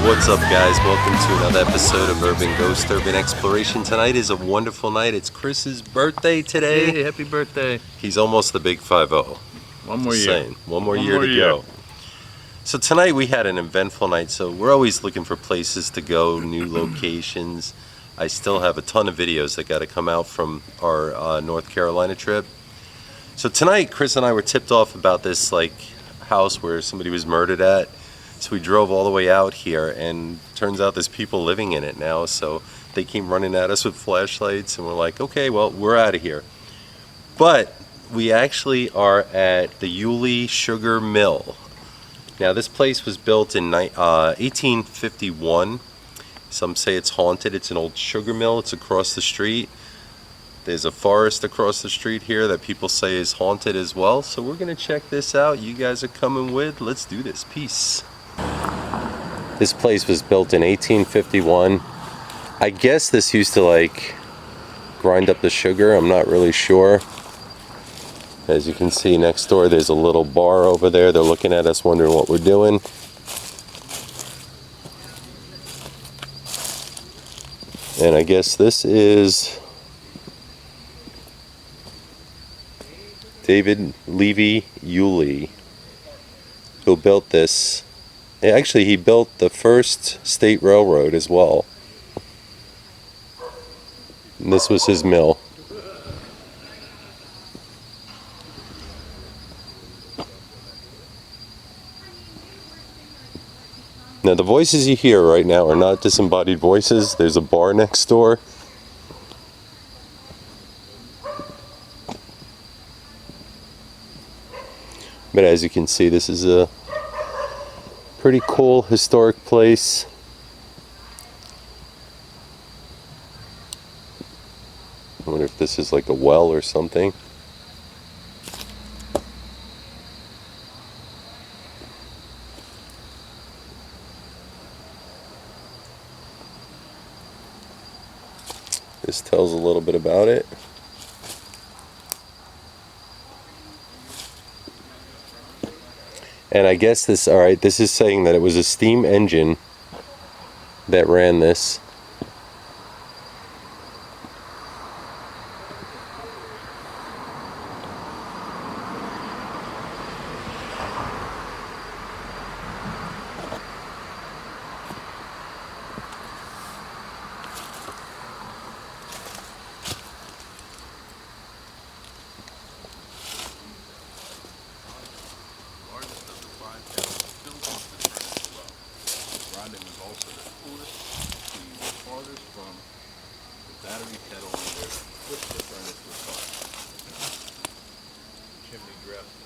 What's up, guys? Welcome to another episode of Urban Ghost Urban Exploration. Tonight is a wonderful night. It's Chris's birthday today. Hey, happy birthday. He's almost the big 5-0. One more year. Saying. One more year to go. So tonight we had an eventful night, so we're always looking for places to go, new locations. I still have a ton of videos that got to come out from our North Carolina trip. So tonight, Chris and I were tipped off about this house where somebody was murdered at. So we drove all the way out here, and turns out there's people living in it now. So they came running at us with flashlights, and we're like, okay, well, we're out of here. But we actually are at the Yulee Sugar Mill. Now, this place was built in 1851. Some say it's haunted. It's an old sugar mill. It's across the street. There's a forest across the street here that people say is haunted as well. So we're going to check this out. You guys are coming with. Let's do this. Peace. This place was built in 1851. I guess this used to grind up the sugar. I'm not really sure. As you can see next door, there's a little bar over there. They're looking at us wondering what we're doing. And I guess this is David Levy Yulee, who built this. Actually, he built the first state railroad as well. And this was his mill. Now, the voices you hear right now are not disembodied voices. There's a bar next door. But as you can see, this is a pretty cool historic place. I wonder if this is like a well or something. This tells a little bit about it. And I guess this is saying that it was a steam engine that ran this.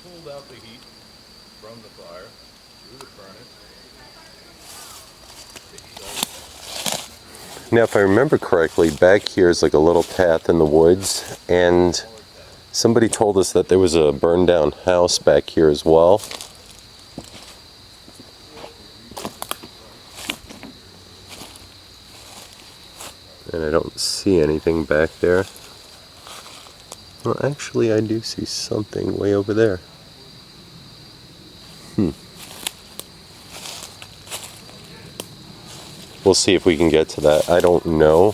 Pulled out the heat from the fire through the furnace. Now, if I remember correctly, back here is like a little path in the woods, and somebody told us that there was a burned down house back here as well. And I don't see anything back there. Well, actually, I do see something way over there. We'll see if we can get to that. I don't know.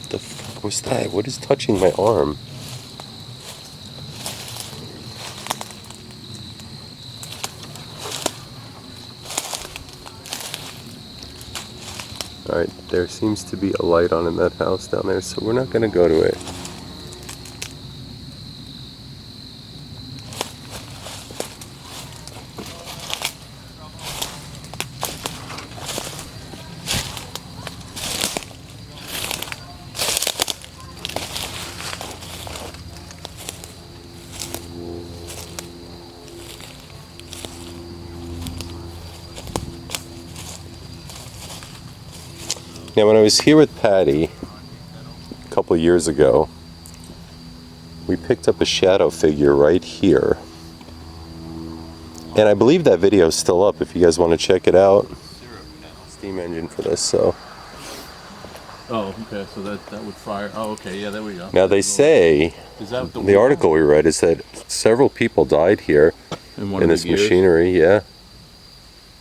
The fuck was that? What is touching my arm? Alright, there seems to be a light on in that house down there, so we're not going to go to it. Now, when I was here with Patty a couple years ago, we picked up a shadow figure right here. And I believe that video is still up if you guys want to check it out. Steam engine for this, so. Oh, okay, so that would fire. Oh, okay, yeah, there we go. Now they say, Is that the article we read is that several people died here in this machinery, yeah.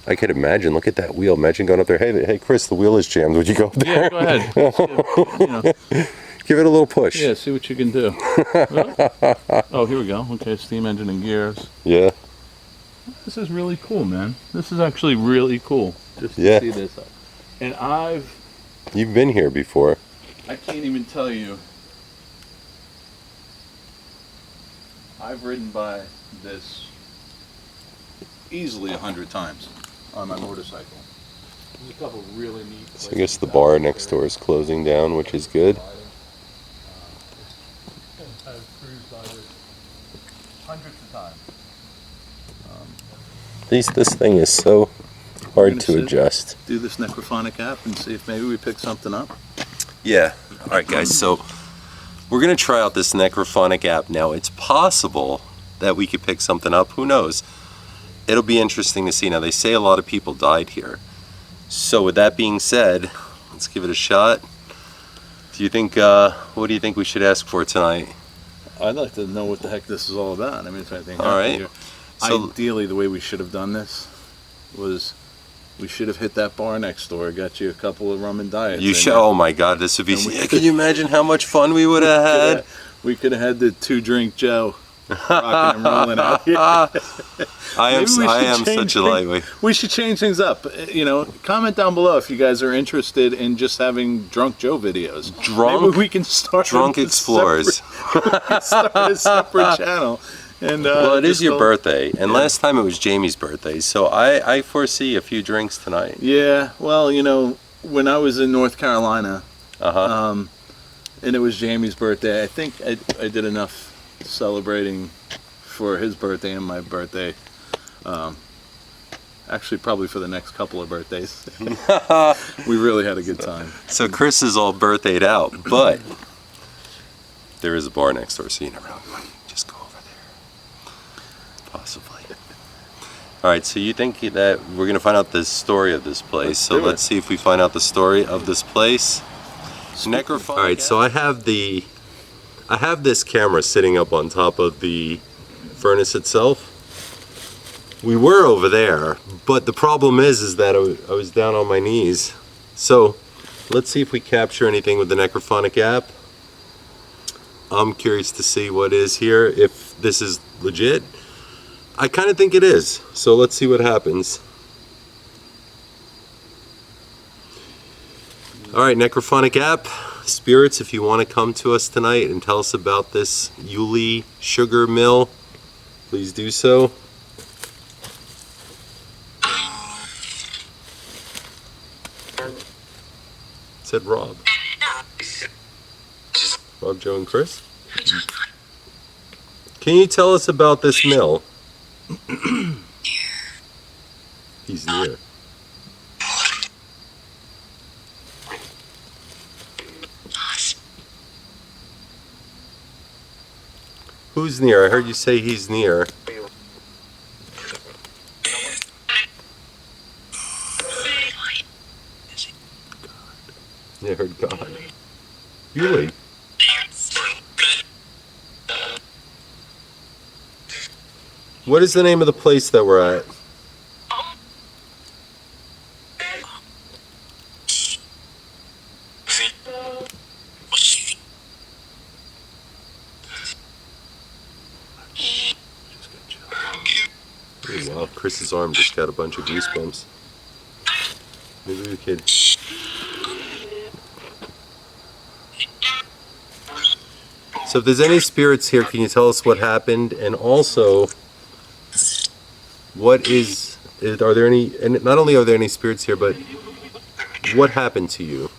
I could imagine, look at that wheel. Imagine going up there, hey Chris, the wheel is jammed. Would you go up there? Yeah, go ahead. You know. Give it a little push. Yeah, see what you can do. Oh, here we go. Okay, steam engine and gears. Yeah. This is really cool, man. This is actually really cool. Just to see this. And You've been here before. I can't even tell you. I've ridden by this easily 100 times on my motorcycle. There's a couple really neat places. So I guess the bar next door is closing down, which is good. I've cruised by this hundreds of times. This thing is so hard to adjust. Do this necrophonic app and see if maybe we pick something up. Yeah. All right, guys. So we're gonna try out this necrophonic app now. It's possible that we could pick something up. Who knows? It'll be interesting to see. Now they say a lot of people died here. So with that being said, let's give it a shot. Do you think? What do you think we should ask for tonight? I'd like to know what the heck this is all about. I mean, if anything. All right. Here. So, ideally, the way we should have done this was we should have hit that bar next door, got you a couple of rum and diets. You should. Oh my God, this would be. Can you imagine how much fun we would have had? We could have had the 2-drink Joe, rocking and rolling out here. I am such a lightweight. We should change things up. You know, comment down below if you guys are interested in just having Drunk Joe videos. Maybe we can start Drunk Explorers. We can start a separate channel. And, well, it is your birthday, and last time it was Jamie's birthday, so I foresee a few drinks tonight. Yeah, well, you know, when I was in North Carolina, and it was Jamie's birthday, I think I did enough celebrating for his birthday and my birthday. Actually, probably for the next couple of birthdays. We really had a good time. So Chris is all birthdayed out, but there is a bar next door, so you never know. Just go over there. Possibly. All right, so you think that we're going to find out the story of this place. So let's see if we find out the story of this place. All right, so I have this camera sitting up on top of the furnace itself. We were over there, but the problem is that I was down on my knees. So let's see if we capture anything with the necrophonic app. I'm curious to see what is here, if this is legit. I kind of think it is, so let's see what happens. All right, necrophonic app. Spirits, if you want to come to us tonight and tell us about this Yulee sugar mill, please do so. It said Rob. Rob, Joe, and Chris? Can you tell us about this mill? He's near. Who's near? I heard you say he's near. I heard God. Yulee. What is the name of the place that we're at? Oh, wow, Chris's arm just got a bunch of goosebumps. Maybe we could... So if there's any spirits here, can you tell us what happened? And also, are there any, and not only are there any spirits here, but what happened to you?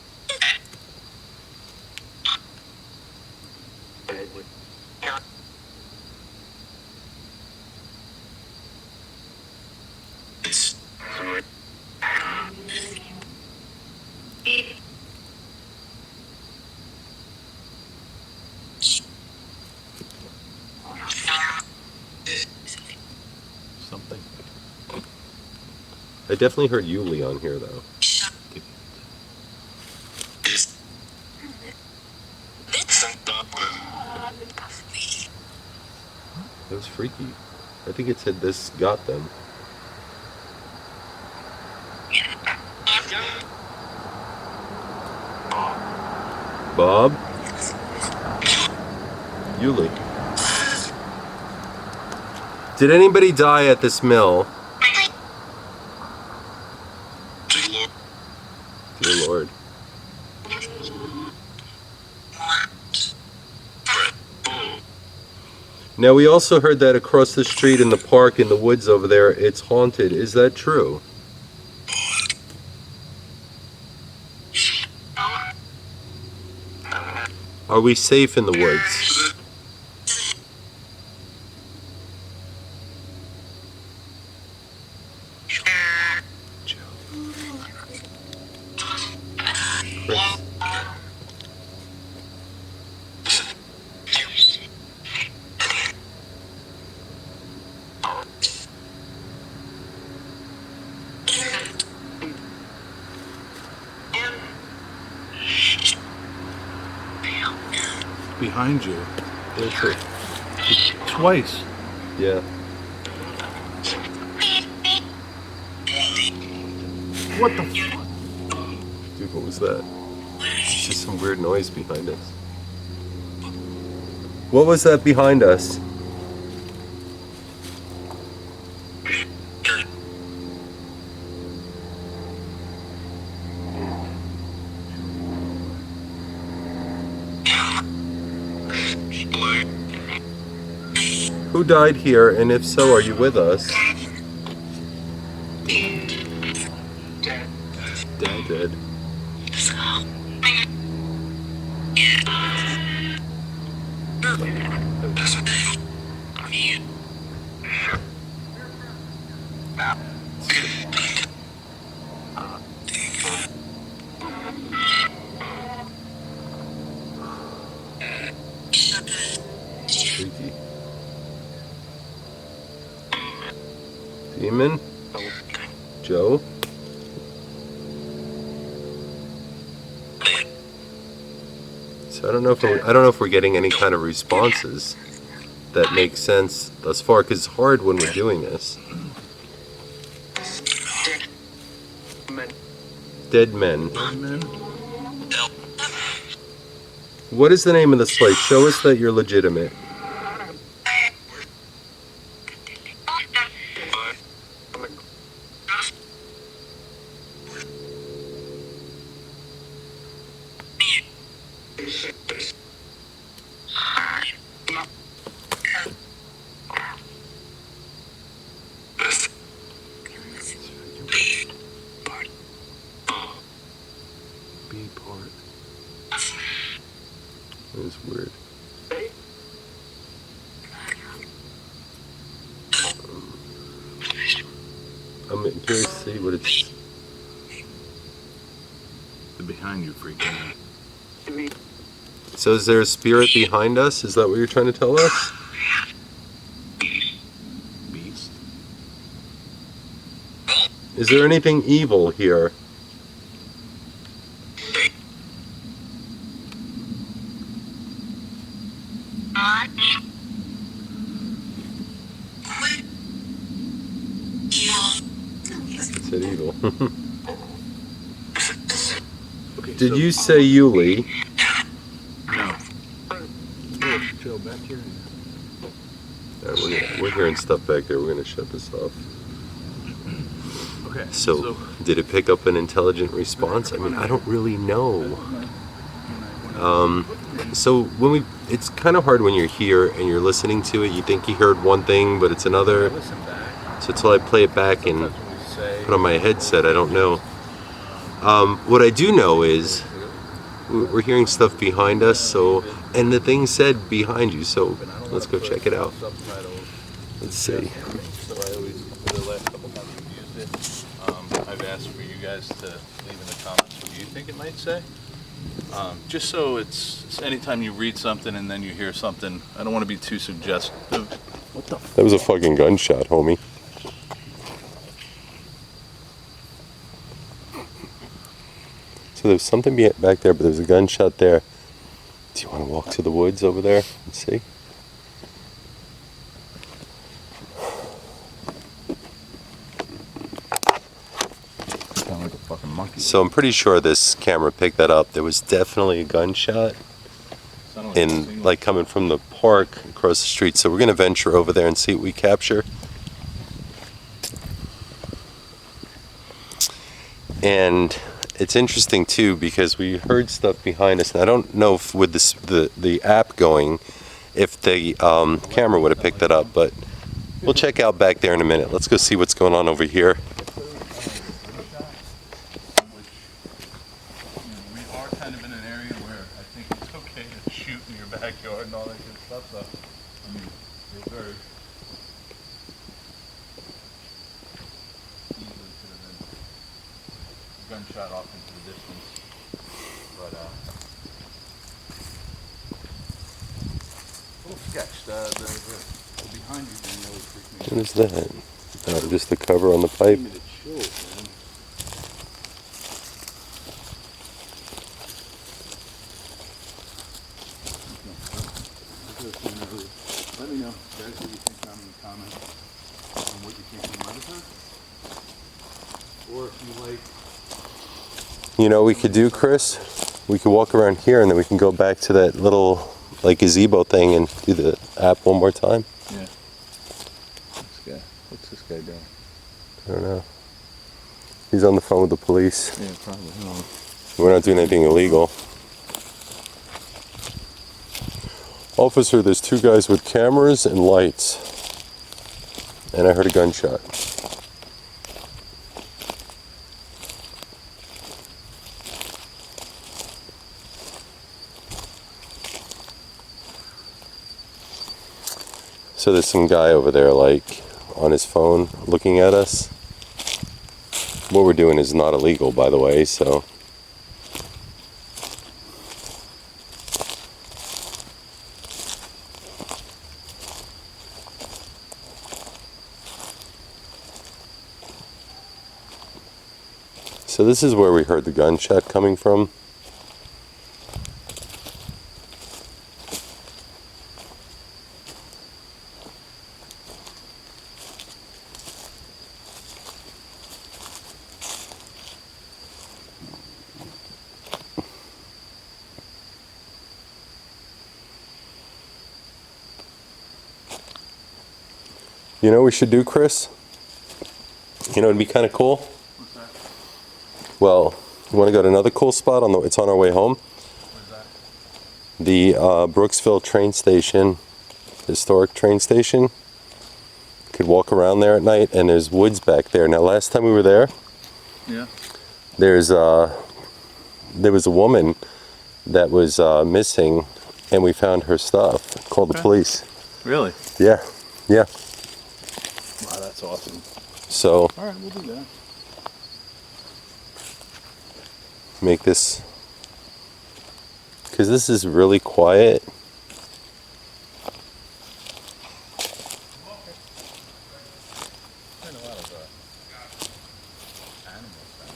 I definitely heard Yulee on here, though. That was freaky. I think it said this got them. Bob? Yulee. Did anybody die at this mill? Dear Lord. Now we also heard that across the street in the park in the woods over there, it's haunted. Is that true? Are we safe in the woods? Chris. Behind you. That's it. Twice. Yeah. What the fuck? Dude, what was that? It's just some weird noise behind us. What was that behind us? Who died here, and if so, are you with us? Dead. Freaky. Demon? Joe? So I don't know if we're getting any kind of responses that make sense thus far, because it's hard when we're doing this. Dead men. What is the name of this place? Show us that you're legitimate. That was weird. I'm curious to see what it's... The behind you freaking out. So is there a spirit behind us? Is that what you're trying to tell us? Beast. Is there anything evil here? It said evil. Okay, Did so you say Yulee? No. Joe, back here. We're hearing stuff back there. We're going to shut this off. Okay. So, did it pick up an intelligent response? I mean, I don't really know. So when it's kind of hard when you're here and you're listening to it. You think you heard one thing, but it's another. So until I play it back and put on my headset, I don't know. What I do know is we're hearing stuff behind us. So, and the thing said behind you. So let's go check it out. Let's see. So I always, for the last couple times we've used it, I've asked for you guys to leave in the comments what you think it might say. Just so it's anytime you read something and then you hear something, I don't want to be too suggestive. What the? That was a fucking gunshot, homie. So there's something back there, but there's a gunshot there. Do you want to walk to the woods over there and see? Sound like a fucking monkey. So I'm pretty sure this camera picked that up. There was definitely a gunshot in, like, coming from the park across the street. So we're gonna venture over there and see what we capture. And it's interesting too because we heard stuff behind us, and I don't know if with this the app going, if the camera would have picked that up, but we'll check out back there in a minute. Let's go see what's going on over here. We are kind of in an area where I think it's okay to shoot in your backyard and all that good stuff. So, I mean, it's very easily could have been gunshot off into the distance, but little sketch. The behind you thing really freaked me out. What is that? Just the cover on the pipe. Gave me the chills, man. Let me know, guys, what you think down in the comments and what you think you might have heard. Or if you like. You know, we could do, Chris. We could walk around here, and then we can go back to that little like gazebo thing and do the app one more time. Yeah. What's this guy doing? I don't know. He's on the phone with the police. Yeah, probably. No. We're not doing anything illegal. Officer, there's two guys with cameras and lights. And I heard a gunshot. So there's some guy over there, like, on his phone looking at us. What we're doing is not illegal, by the way, so. So this is where we heard the gunshot coming from. You know what we should do, Chris? You know, it'd be kind of cool. What's that? Well, you want to go to another cool spot? It's on our way home. Where's that? The Brooksville train station, historic train station. Could walk around there at night, and there's woods back there. Now, last time we were there, Yeah. there was a woman that was missing, and we found her stuff. Called the police. Really? Yeah, yeah. Wow, that's awesome. So All right, we'll do that. make this, because this is really quiet. There's a lot of animals down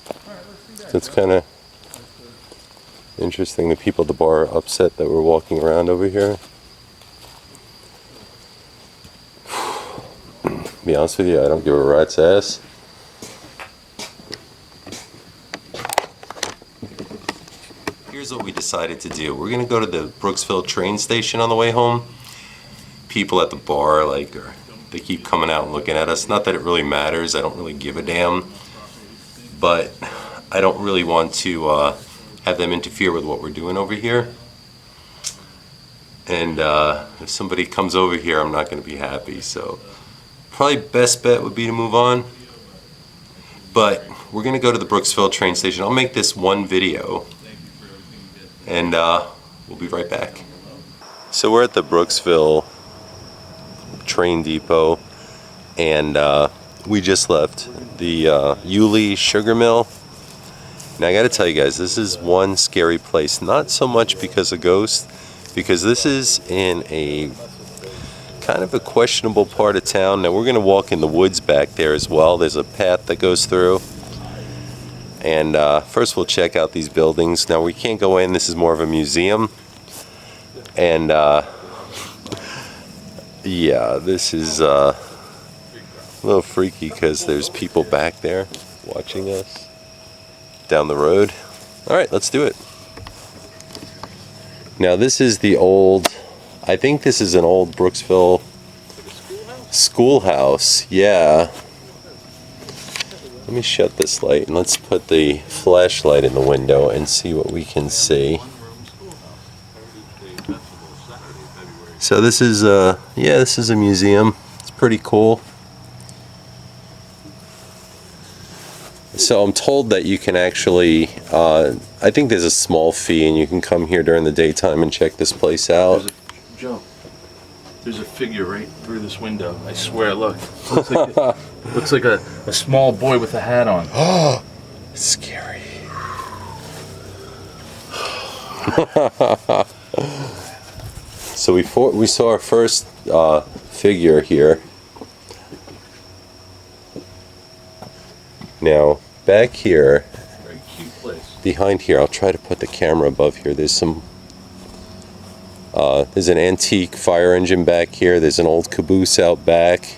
there. All right, let's do that. So it's kind of interesting. The people at the bar are upset that we're walking around over here. To be honest with you, I don't give a rat's ass. Here's what we decided to do. We're gonna go to the Brooksville train station on the way home. People at the bar, like, they keep coming out and looking at us. Not that it really matters. I don't really give a damn. But I don't really want to have them interfere with what we're doing over here. And if somebody comes over here, I'm not going to be happy. So probably best bet would be to move on. But we're going to go to the Brooksville train station. I'll make this one video, and we'll be right back. So we're at the Brooksville train depot, and we just left the Yulee sugar mill. Now I got to tell you guys, this is one scary place. Not so much because of ghosts, because this is in a kind kind of a questionable part of town. Now we're going to walk in the woods back there as well. There's a path that goes through. And first we'll check out these buildings. Now we can't go in. This is more of a museum. And yeah, this is a little freaky because there's people back there watching us down the road. All right, let's do it. Now this is the old, I think this is an old Brooksville schoolhouse. Yeah. Let me shut this light and let's put the flashlight in the window and see what we can see. So this is yeah, this is a museum. It's pretty cool. So I'm told that you can actually, I think there's a small fee and you can come here during the daytime and check this place out. Joe, there's a figure right through this window. I swear, look. Looks like a small boy with a hat on. Oh, it's scary. So we saw our first figure here. Now, back here, very cute place. Behind here, I'll try to put the camera above here. There's some, there's an antique fire engine back here. There's an old caboose out back.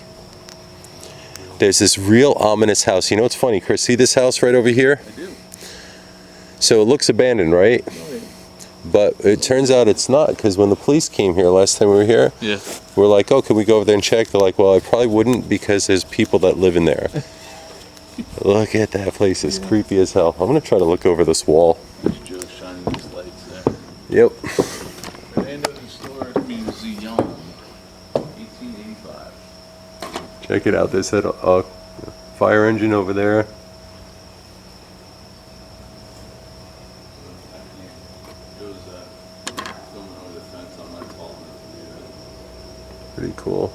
There's this real ominous house. You know what's funny, Chris? See this house right over here? I do. So it looks abandoned, right? But it turns out it's not, because when the police came here last time we were here, yeah, we're like, oh, can we go over there and check? They're like, well, I probably wouldn't because there's people that live in there. Look at that place. It's creepy as hell. I'm going to try to look over this wall. there's Joe shining his lights there. Yep. Abandoned Historic Museum, 1885. Check it out. There's a fire engine over there. Pretty cool.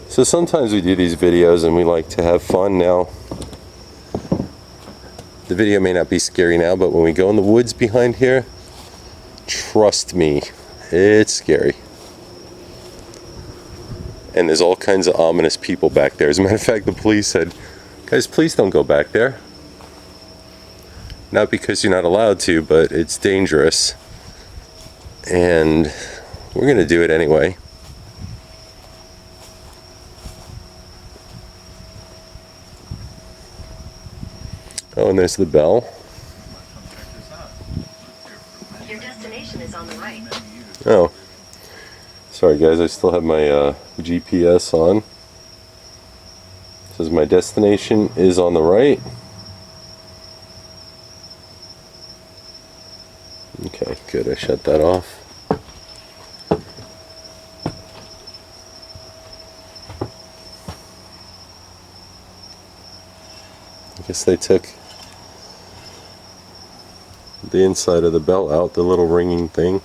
So sometimes we do these videos and we like to have fun. Now, the video may not be scary now, but when we go in the woods behind here, trust me, it's scary. And there's all kinds of ominous people back there. As a matter of fact, the police said, guys, please don't go back there. Not because you're not allowed to, but it's dangerous. And we're going to do it anyway. Oh, and there's the bell. Your destination is on the right. Oh. Sorry guys, I still have my GPS on. It says my destination is on the right. Okay, good. I shut that off. I guess they took the inside of the bell out, the little ringing thing.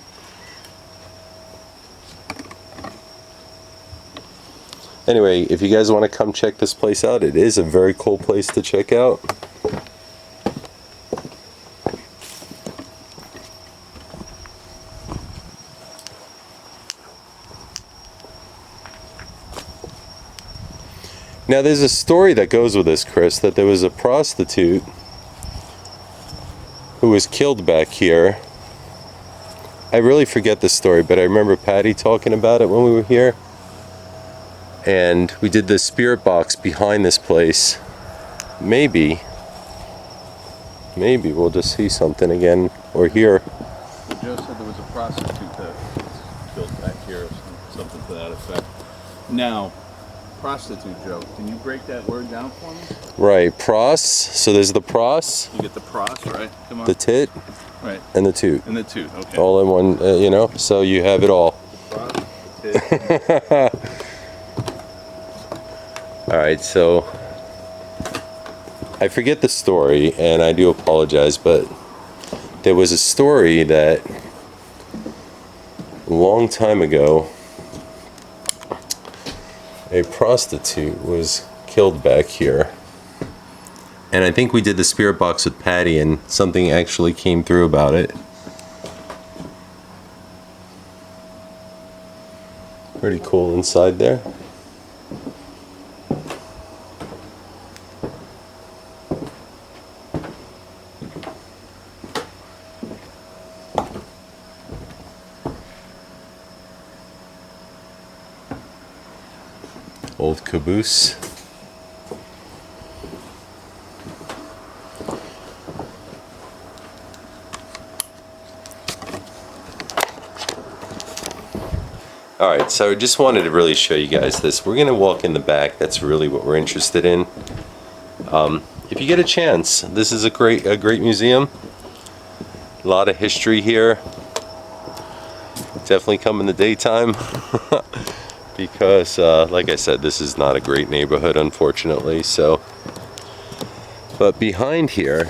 Anyway, if you guys want to come check this place out, it is a very cool place to check out. Now there's a story that goes with this, Chris, that there was a prostitute who was killed back here. I really forget the story, but I remember Patty talking about it when we were here. And we did the spirit box behind this place. Maybe we'll just see something again or hear. Joe said there was a prostitute that was killed back here or something to that effect. Now, prostitute, Joe, can you break that word down for me? Right, pros. So there's the pros. You get the pros, right? Come on. The tit. Right. And the toot. And the toot, okay. All in one, you know, so you have it all. The pros, the tit. All right, so I forget the story, and I do apologize, but there was a story that a long time ago, a prostitute was killed back here. And I think we did the spirit box with Patty, and something actually came through about it. Pretty cool inside there. Old caboose. Alright, so I just wanted to really show you guys this. We're going to walk in the back. That's really what we're interested in. If you get a chance, this is a great museum. A lot of history here. Definitely come in the daytime. Because, like I said, this is not a great neighborhood, unfortunately. So, but behind here,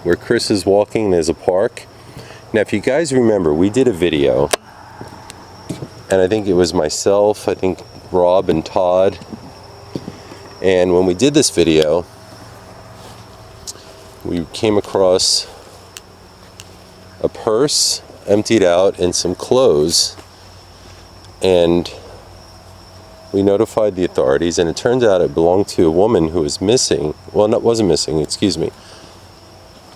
where Chris is walking, there's a park. Now, if you guys remember, we did a video, and I think it was myself, I think Rob and Todd. And when we did this video, we came across a purse emptied out and some clothes, and we notified the authorities, and it turns out it belonged to a woman who was missing. Well, wasn't missing, excuse me.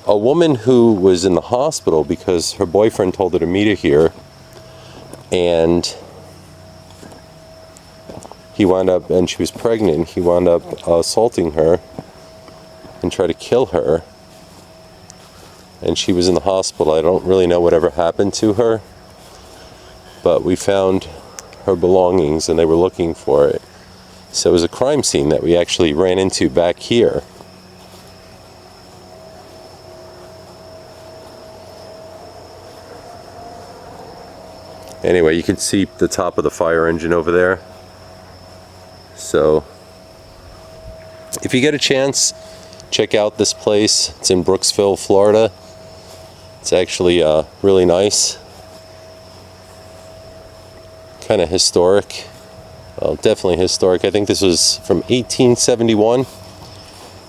A woman who was in the hospital because her boyfriend told her to meet her here, and he wound up, and she was pregnant, he wound up assaulting her and tried to kill her. And she was in the hospital. I don't really know whatever happened to her, but we found her belongings and they were looking for it. So it was a crime scene that we actually ran into back here. Anyway, you can see the top of the fire engine over there. So if you get a chance, check out this place. It's in Brooksville, Florida. It's actually really nice. Kind of historic. Well, definitely historic. I think this was from 1871.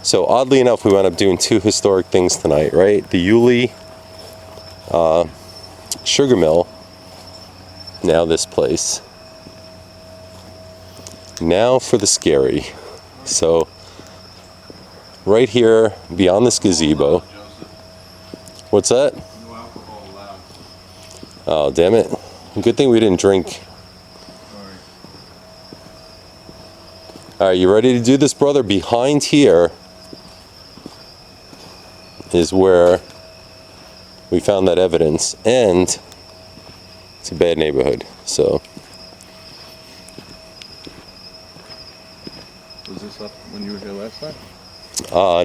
So oddly enough, we wound up doing two historic things tonight, right? The Yulee sugar mill. Now this place. Now for the scary. So right here beyond this gazebo. What's that? No alcohol allowed. Oh, damn it. Good thing we didn't drink. Alright, you ready to do this, brother? Behind here is where we found that evidence, and it's a bad neighborhood, so. Was this up when you were here last time?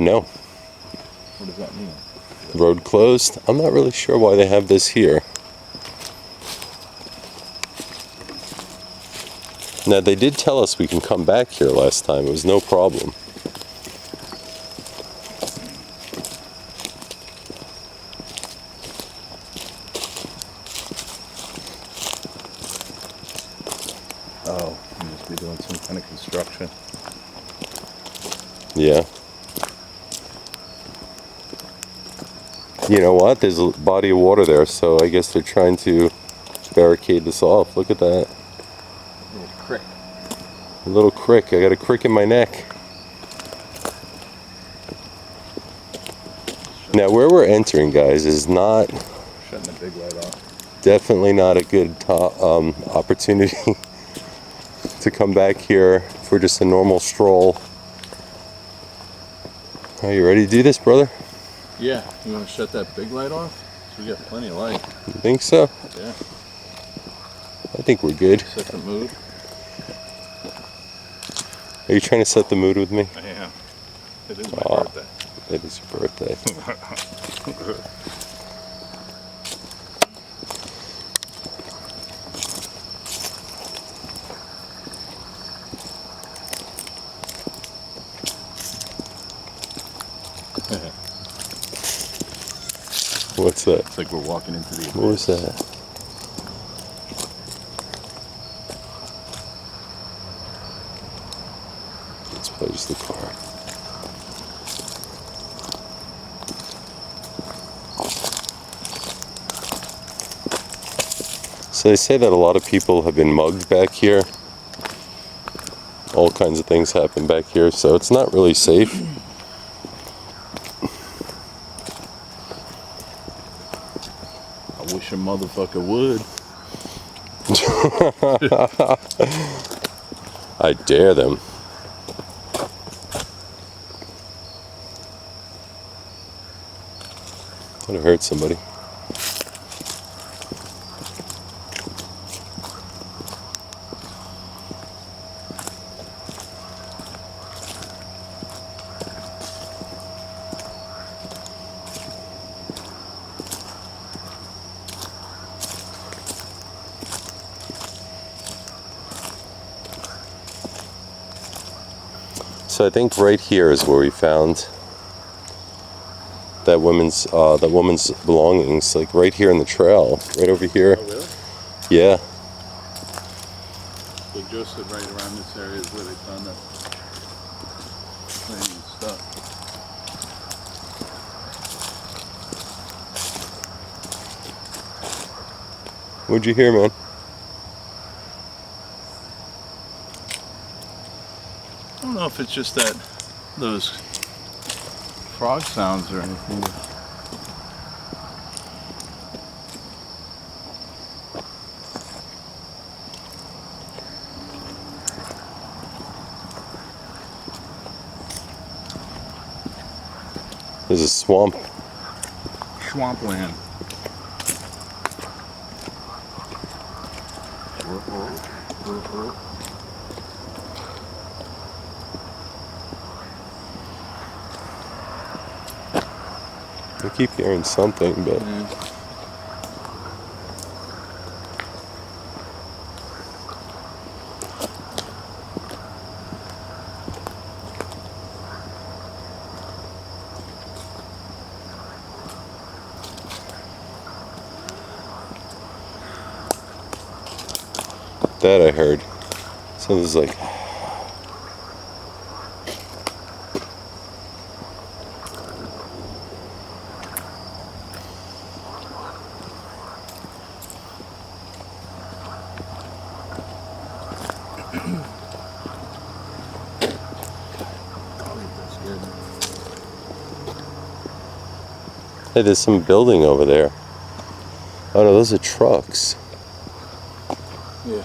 No. What does that mean? Road closed. I'm not really sure why they have this here. Now, they did tell us we can come back here last time. It was no problem. Oh, you must be doing some kind of construction. Yeah. You know what? There's a body of water there, so I guess they're trying to barricade this off. Look at that. Little crick. A little crick. I got a crick in my neck. Now, where we're entering, guys, is not... Shutting the big light off. Definitely not a good opportunity to come back here for just a normal stroll. Are you ready to do this, brother? Yeah. You want to shut that big light off? We got plenty of light. You think so? Yeah. I think we're good. Set the mood. Are you trying to set the mood with me? I am. It is my birthday. It is your birthday. What's that? It's like we're walking into the... What was that? Let's pose the car. So they say that a lot of people have been mugged back here. all kinds of things happen back here, so it's not really safe. I wish a motherfucker would. I dare them. Could have hurt somebody. So I think right here is where we found that woman's belongings, like right here in the trail, right over here. Oh, really? Yeah. So Joe said right around this area is where they found that plane and stuff. What'd you hear, man? I don't know if it's just that those frog sounds or anything. There's a swamp. Swampland. I keep hearing something, but Yeah. that I heard. So there's like hey, there's some building over there. Oh no, those are trucks. Yeah.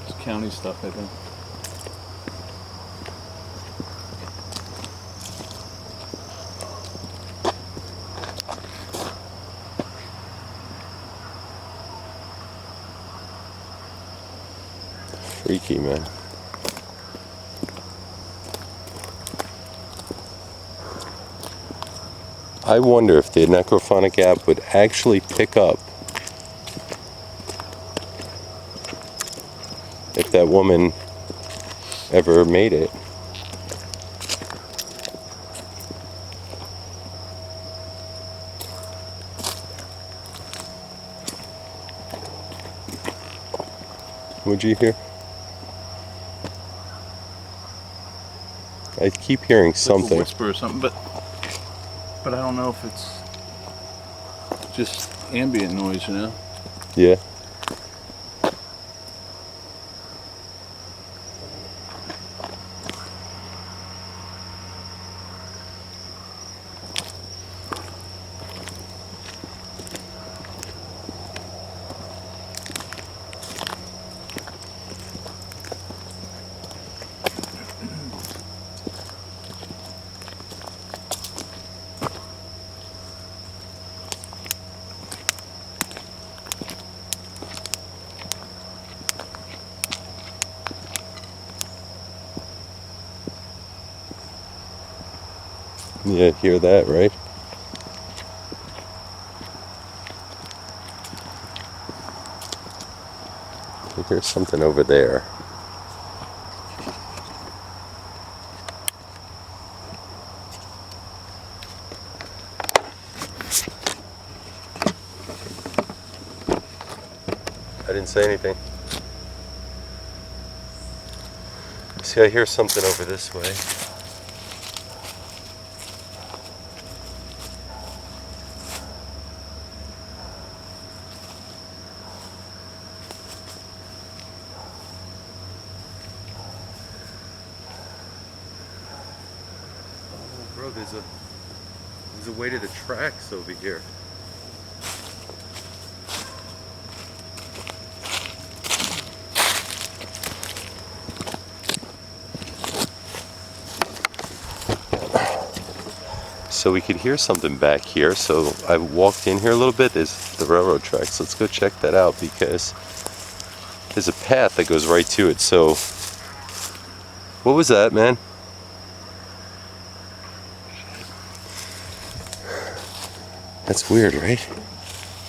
It's county stuff, I think. Freaky, man. I wonder if the necrophonic app would actually pick up if that woman ever made it. What'd you hear? I keep hearing Like a something. whisper or something, but I don't know if it's just ambient noise, you know? Yeah. Yeah, hear that, right? I hear something over there. I didn't say anything. See, I hear something over this way. Bro, there's a way to the tracks over here. So we could hear something back here, so I walked in here a little bit. There's the railroad tracks. Let's go check that out because there's a path that goes right to it. So what was that, man? That's weird, right?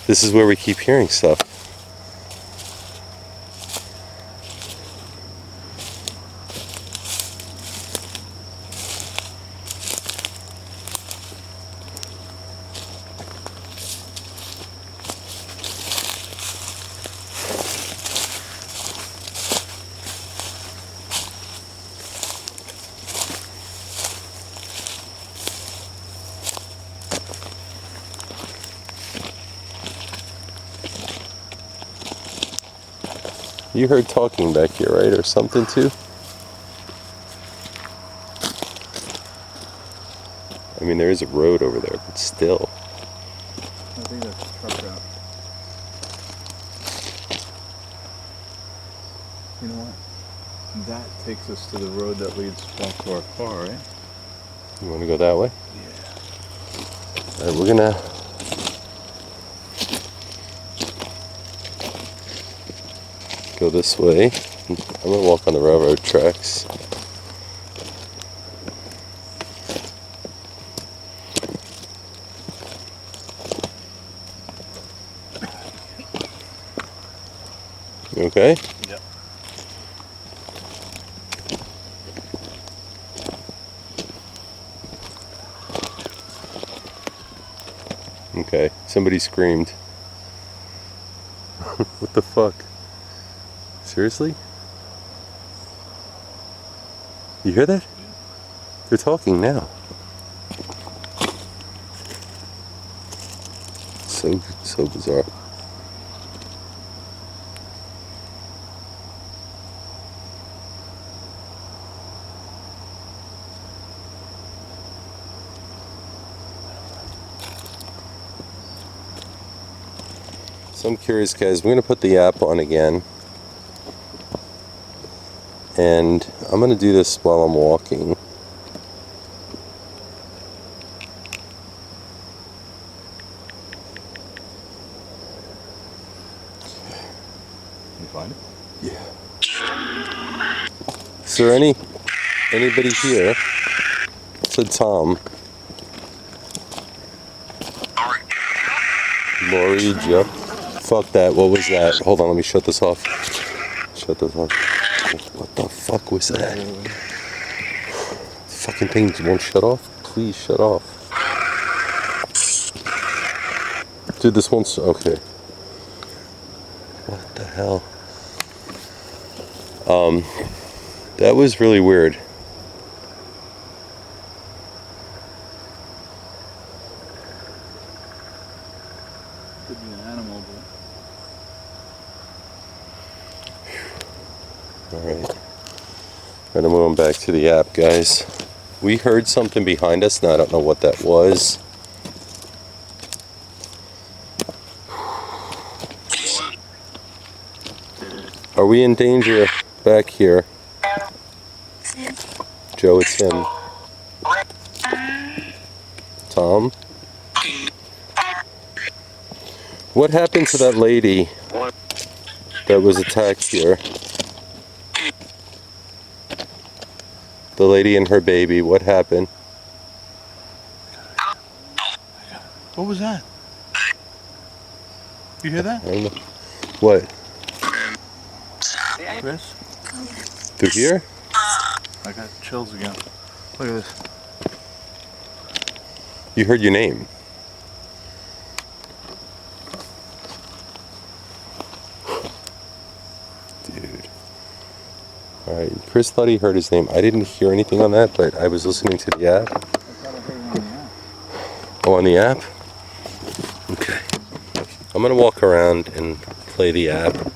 This is where we keep hearing stuff. You heard talking back here, right? Or something too? I mean, there is a road over there, but still. I think that's a truck route. You know what? That takes us to the road that leads back to our car, right? You want to go that way? Yeah. All right, we're gonna. Go this way. I'm gonna walk on the railroad tracks. You okay? Yep. Okay. Somebody screamed. What the fuck? Seriously? You hear that? They're talking now. So bizarre. So I'm curious, guys. We're gonna put the app on again. And I'm going to do this while I'm walking. You find it? Yeah. Is there anybody here? It said Tom. Lori, Joe. Fuck that. What was that? Hold on, let me shut this off. Shut this off. What the fuck was that? Fucking thing won't shut off? Please shut off. Dude, this won't. Okay. What the hell? That was really weird. Could be an animal, but. Alright. And I'm going back to the app, guys. We heard something behind us, and I don't know what that was. Are we in danger back here? Joe, it's him. Tom? What happened to that lady that was attacked here? The lady and her baby, what happened? What was that? You hear that? I don't know. What? Chris? Through here? I got chills again. Look at this. You heard your name. Dude. Alright, Chris thought he heard his name. I didn't hear anything on that, but I was listening to the app. I thought I heard it on the app. Oh, on the app? Okay. I'm gonna walk around and play the app.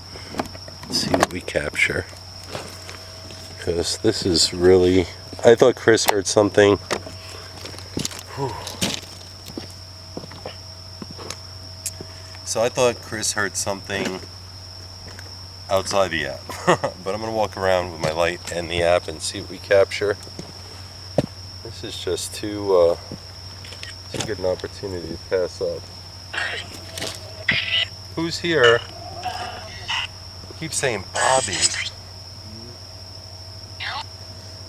See what we capture. Because this is really... I thought Chris heard something. So I thought Chris heard something outside the app, but I'm gonna walk around with my light and the app and see what we capture. This is just too good an opportunity to pass up. Who's here? Keep saying Bobby.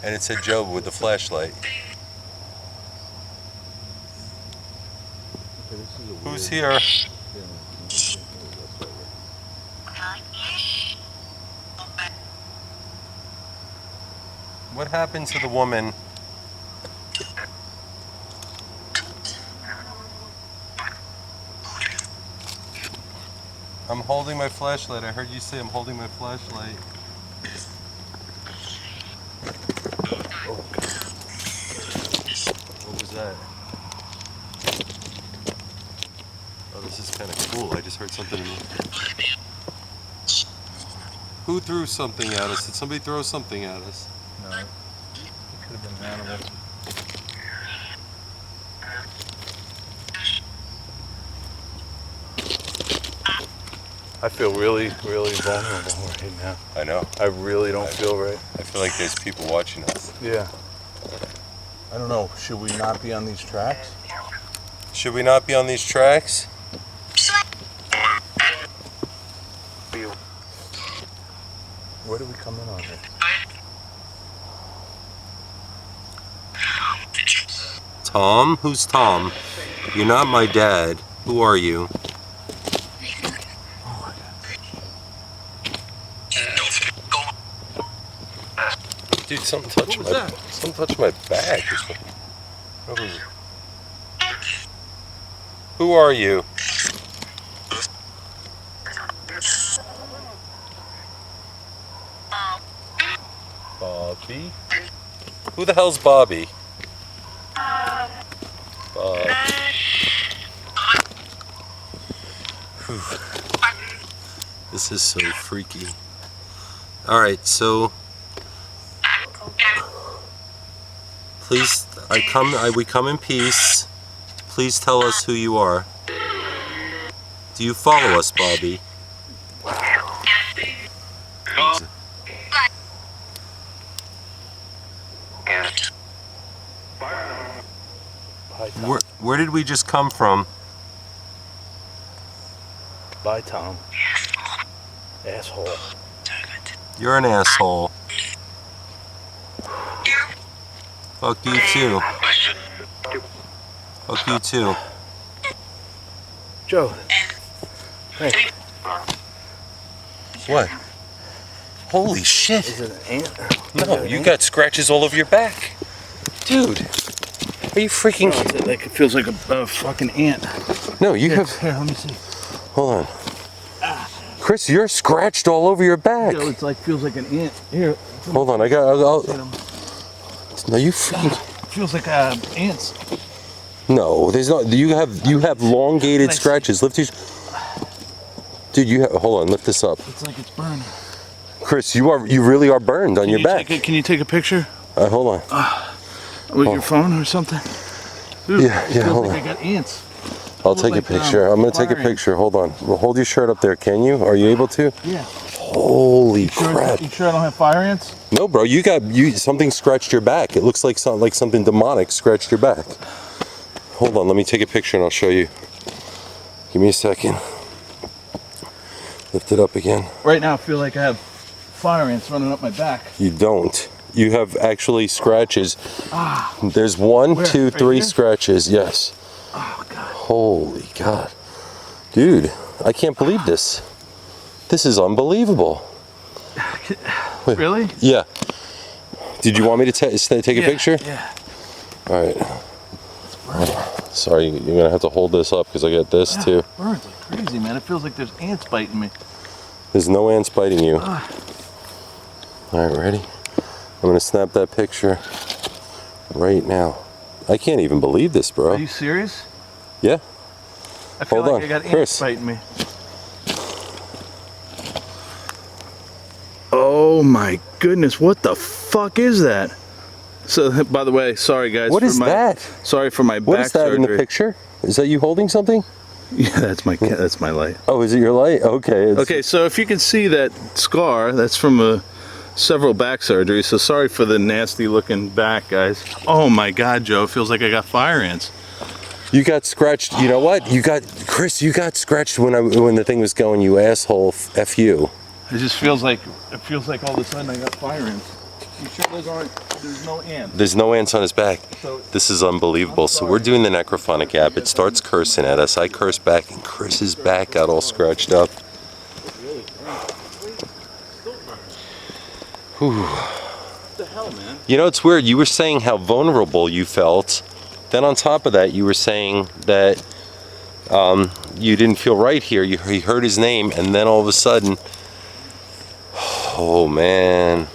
And it said Joe with the flashlight. Who's here? What happened to the woman? I'm holding my flashlight. I heard you say I'm holding my flashlight. Oh, God. What was that? Oh, this is kind of cool. I just heard something. Who threw something at us? Did somebody throw something at us? No. It could have been an animal. I feel really, really vulnerable right now. I know. I really don't feel right. I feel like there's people watching us. Yeah. I don't know. Should we not be on these tracks? Should we not be on these tracks? Where do we come in on here? Tom? Who's Tom? You're not my dad. Who are you? Dude, something touched my bag. What was it? Who are you? Bobby? Who the hell's Bobby? Bob. Whew. This is so freaky. Alright, so please, we come in peace. Please tell us who you are. Do you follow us, Bobby? Where did we just come from? Bye, Tom. Asshole. You're an asshole. Fuck you too. Fuck you too. Joe. Hey. What? Holy shit. Is it an ant? No, you got scratches all over your back. Dude. Are you freaking kidding? Like it feels like a fucking ant. No, you have. Here, let me see. Hold on. Chris, you're scratched all over your back. Yo, it's like feels like an ant. Here. Hold on, I'll no, you freaking. Feels like ants. No, there's not. You have elongated scratches. Lift these. Dude, hold on. Lift this up. It's like it's burning. Chris, you really are burned on your back. Can you take a picture? Hold on. With your phone or something? Dude, yeah, hold on. I got ants. I'll take a picture. I'm gonna take a picture. Hold on. Well, hold your shirt up there. Can you? Are you able to? Yeah. Holy crap! You sure I don't have fire ants? No, bro. Something scratched your back. It looks like something demonic scratched your back. Hold on. Let me take a picture and I'll show you. Give me a second. Lift it up again. Right now, I feel like I have fire ants running up my back. You don't. You have actually scratches. There's 1, 2, 3 scratches. Yes. Oh God. Holy God. Dude, I can't believe this. This is unbelievable. Wait, really? Yeah. Did you want me to take a picture? Yeah. All right. Sorry, you're going to have to hold this up because I got this too. Burns like crazy, man. It feels like there's ants biting me. There's no ants biting you. All right, ready? I'm going to snap that picture right now. I can't even believe this, bro. Are you serious? Yeah. I feel Hold like on, I got ants Chris. biting me. Oh my goodness, what the fuck is that? So, by the way, sorry guys. What is that? Sorry for my back What is that surgery. in the picture? Is that you holding something? Yeah, that's my light. Oh, is it your light? Okay. Okay, so if you can see that scar, that's from several back surgeries. So sorry for the nasty looking back, guys. Oh my God, Joe, it feels like I got fire ants. You got scratched. You know what? Chris, you got scratched when the thing was going, you asshole. F you. It just feels like all of a sudden I got fire ants. You sure there's no ants? There's no ants on his back. This is unbelievable. So we're doing the necrophonic app. It starts cursing at us. I curse back, and Chris's back got all scratched up. Whew. What the hell, man? You know, it's weird. You were saying how vulnerable you felt. Then on top of that, you were saying that you didn't feel right here. You heard his name, and then all of a sudden, oh man.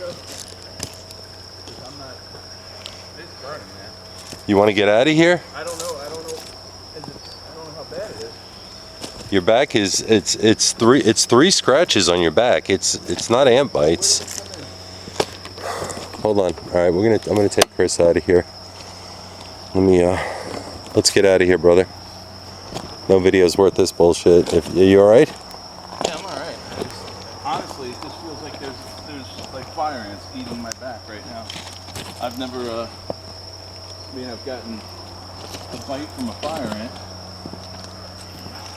You want to get out of here? I don't know how bad it is. Your back is it's three scratches on your back. It's not ant bites. Hold on. All right, I'm gonna take Chris out of here. Let's get out of here, brother. No video's worth this bullshit. Are you all right? Yeah, I'm all right. Honestly, it just feels like there's like fire ants eating my back right now. I've never I've gotten a bite from a fire ant.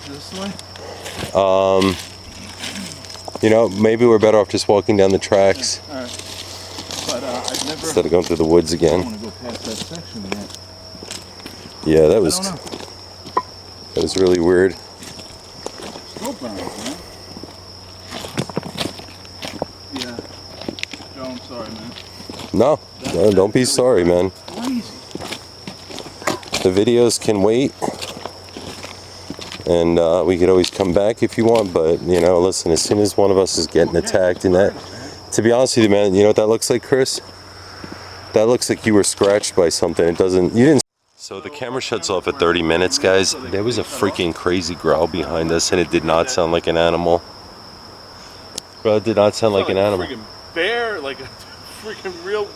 This way? You know, maybe we're better off just walking down the tracks. All right. But I've never. Instead of going through the woods I again. don't want to go past that section again. Yeah, that I was don't know. that was really weird. Scope on it, man. Yeah. Joe, I'm sorry, man. No, don't be sorry, man. Crazy. The videos can wait, and we could always come back if you want. But you know, listen, as soon as one of us is getting attacked, and that, to be honest with you, man, you know what that looks like, Chris? That looks like you were scratched by something. It doesn't. You didn't. So the camera shuts off at 30 minutes, guys. There was a freaking crazy growl behind us, and it did not sound like an animal. Bro, it did not sound like an animal. Freaking bear, like a freaking real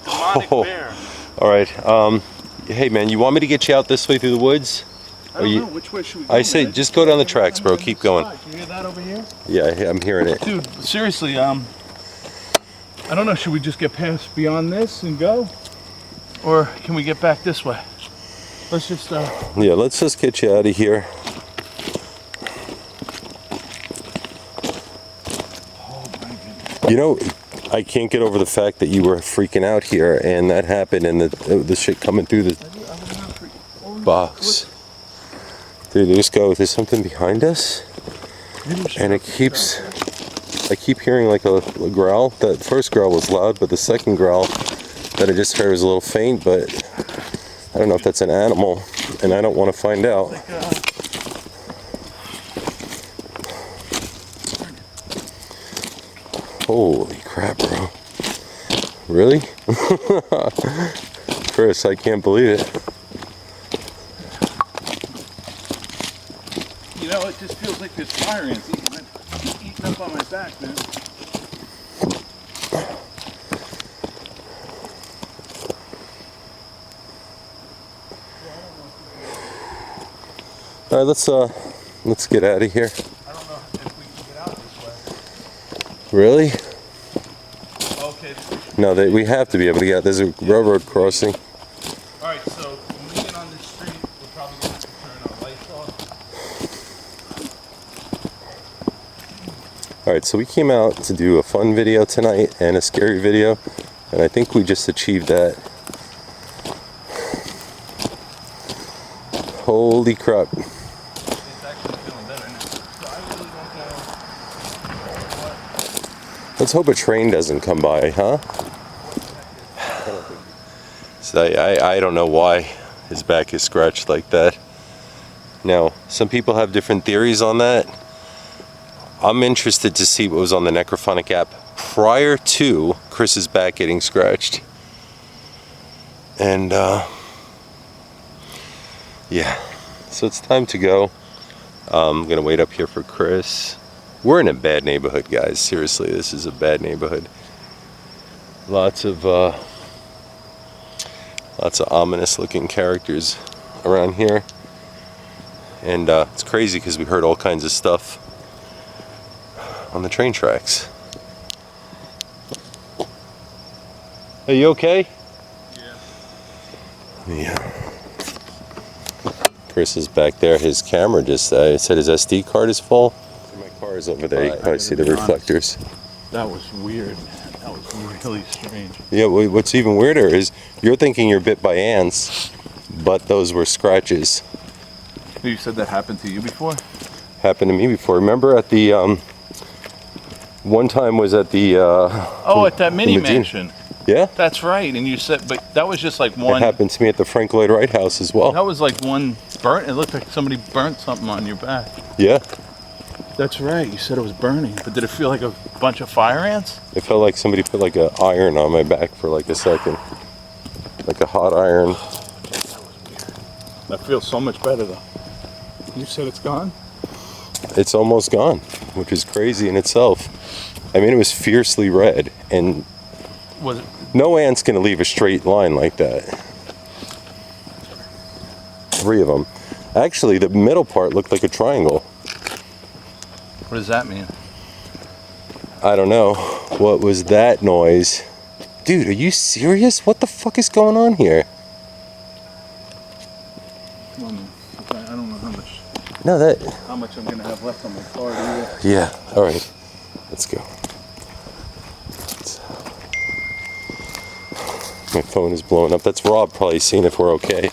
demonic bear. All right. Hey, man, you want me to get you out this way through the woods? I don't know. Which way should we go? I say just go down the tracks, bro. Keep going. Can you hear that over here? Yeah, I'm hearing it. Dude, seriously, I don't know. Should we just get past beyond this and go? Or can we get back this way? Let's just, Yeah, let's just get you out of here. Oh my goodness. You know, I can't get over the fact that you were freaking out here, and that happened, and the shit coming through the box. Dude, just go. There's something behind us, and I keep hearing like a growl. That first growl was loud, but the second growl that I just heard was a little faint, but I don't know if that's an animal, and I don't want to find out. Holy crap, bro. Really? Chris, I can't believe it. You know, it just feels like there's fire ants eating up on my back, man. All right, let's get out of here. I don't know if we can get out this way. Really? Okay. No, we have to be able to get out. There's a railroad crossing. Alright, so when we get on this street, we're probably going to have to turn our lights off. All right, so we came out to do a fun video tonight and a scary video, and I think we just achieved that. Holy crap. It's actually feeling better now. So I really don't know what. Let's hope a train doesn't come by, huh? So I don't know why his back is scratched like that. Now, some people have different theories on that. I'm interested to see what was on the necrophonic app prior to Chris's back getting scratched. And yeah, so it's time to go. I'm gonna wait up here for Chris. We're in a bad neighborhood, guys. Seriously, this is a bad neighborhood. Lots of Lots of ominous looking characters around here. And it's crazy because we heard all kinds of stuff on the train tracks. Are you okay? Yeah. Chris is back there. His camera just said his SD card is full. My car is over there. You can probably see the reflectors. That was weird. That was really strange. Yeah, what's even weirder is you're thinking you're bit by ants, but those were scratches. You said that happened to you before? Happened to me before. Remember at the one time was at the at that mini mansion. Yeah, that's right. And you said, but that was just like one. It happened to me at the Frank Lloyd Wright house as well. That was like one burnt. It looked like somebody burnt something on your back. Yeah, that's right. You said it was burning, but did it feel like a bunch of fire ants? It felt like somebody put like an iron on my back for like a second, like a hot iron. That was weird. That feels so much better though. You said it's gone? It's almost gone, which is crazy in itself. I mean, it was fiercely red, and was it? No ant's gonna leave a straight line like that. 3 of them. Actually, the middle part looked like a triangle. What does that mean? I don't know. What was that noise? Dude, are you serious? What the fuck is going on here? Come on, man. I don't know how much. No, How much I'm gonna have left on my card either. Yeah. All right. Let's go. My phone is blowing up. That's Rob probably seeing if we're okay.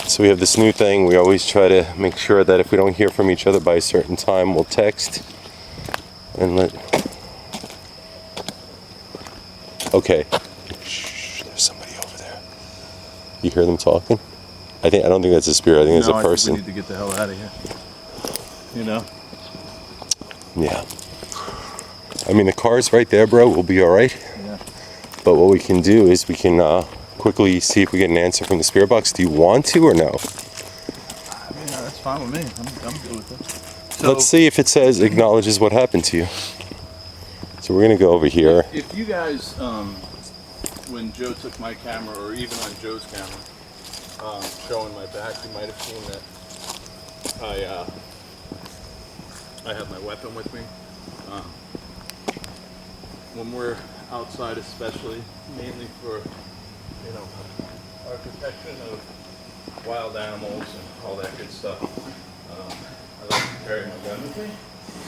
So we have this new thing. We always try to make sure that if we don't hear from each other by a certain time, we'll text and let. Okay. Shh, there's somebody over there. You hear them talking? I don't think that's a spirit. I think it's a person. I think we need to get the hell out of here. You know? Yeah. I mean, the car's right there, bro. We'll be all right. Yeah. But what we can do is we can quickly see if we get an answer from the spirit box. Do you want to or no? I mean, that's fine with me. I'm good with it. So, let's see if it says acknowledges what happened to you. So we're gonna go over here. If you guys, when Joe took my camera, or even on Joe's camera, showing my back, you might have seen that I have my weapon with me. When we're outside, especially, mainly for, you know, our protection of wild animals and all that good stuff, I like to carry my gun with me.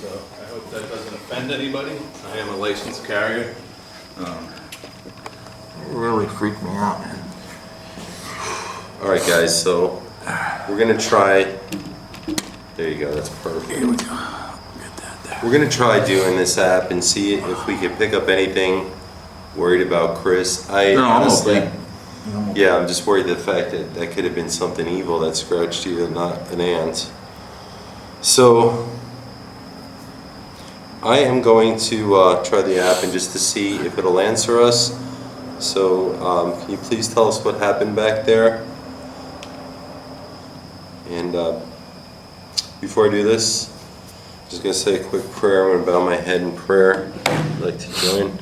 So I hope that doesn't offend anybody. I am a licensed carrier. It really freaked me out, man. All right, guys. So we're gonna try. There you go. That's perfect. Here we go. Get that there. We're gonna try doing this app and see if we can pick up anything. Worried about Chris. Honestly, yeah, I'm just worried the fact that that could have been something evil that scratched you and not an ant. So I am going to try the app and just to see if it'll answer us. So can you please tell us what happened back there? And before I do this, I'm just going to say a quick prayer. I'm going to bow my head in prayer. I'd like to join.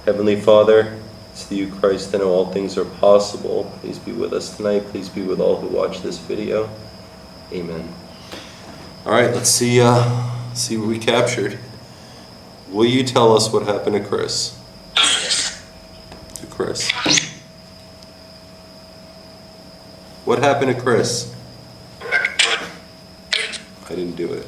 Heavenly Father, it's to you, Christ, I know all things are possible. Please be with us tonight. Please be with all who watch this video. Amen. All right, let's see what we captured. Will you tell us what happened to Chris? To Chris. What happened to Chris? I didn't do it.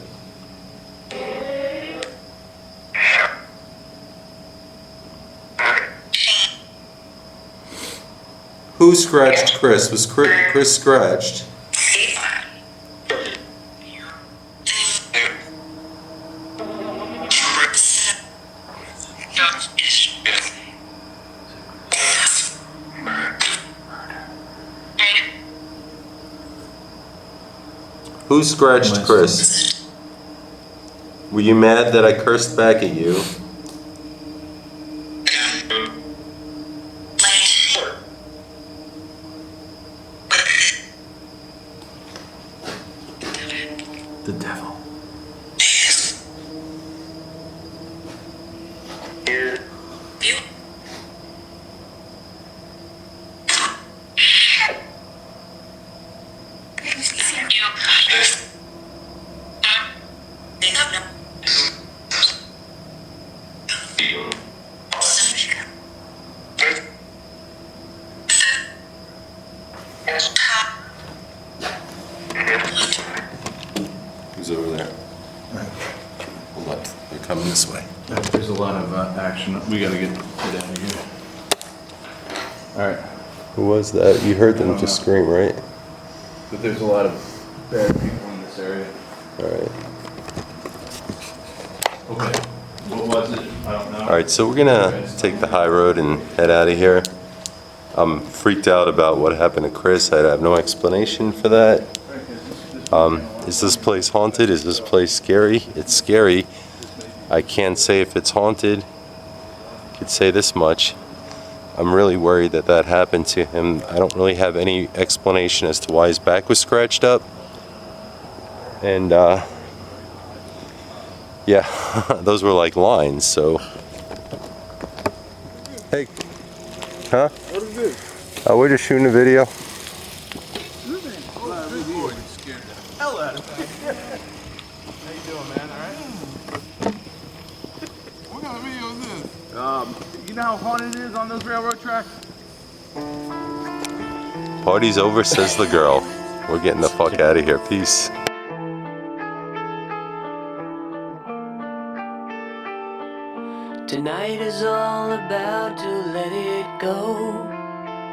Who scratched Chris? Was Chris scratched? Who scratched Chris? Were you mad that I cursed back at you? The devil. this way. There's a lot of action. We gotta get out of here. All right, Who was that? You heard them don't just know. scream, right? but there's a lot of bad people in this area. All right. Okay, what was it? I don't know. All right, so we're gonna take the high road and head out of here. I'm freaked out about what happened to Chris. I have no explanation for that. Is this place haunted? Is this place scary? It's scary. I can't say if it's haunted. I could say this much. I'm really worried that that happened to him. I don't really have any explanation as to why his back was scratched up. And yeah, those were like lines, so. Hey. Huh? What is this? We're just shooting a video. Hell out of me. How you doing, man? All right? What kind of video is this? You know how haunted it is on those railroad tracks? Party's over, says the girl. We're getting the fuck out of here. Peace. Tonight is all about to let it go.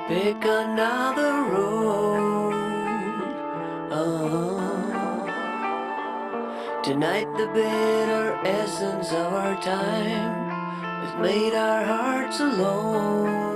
Pick another road. Tonight the bitter essence of our time has made our hearts alone.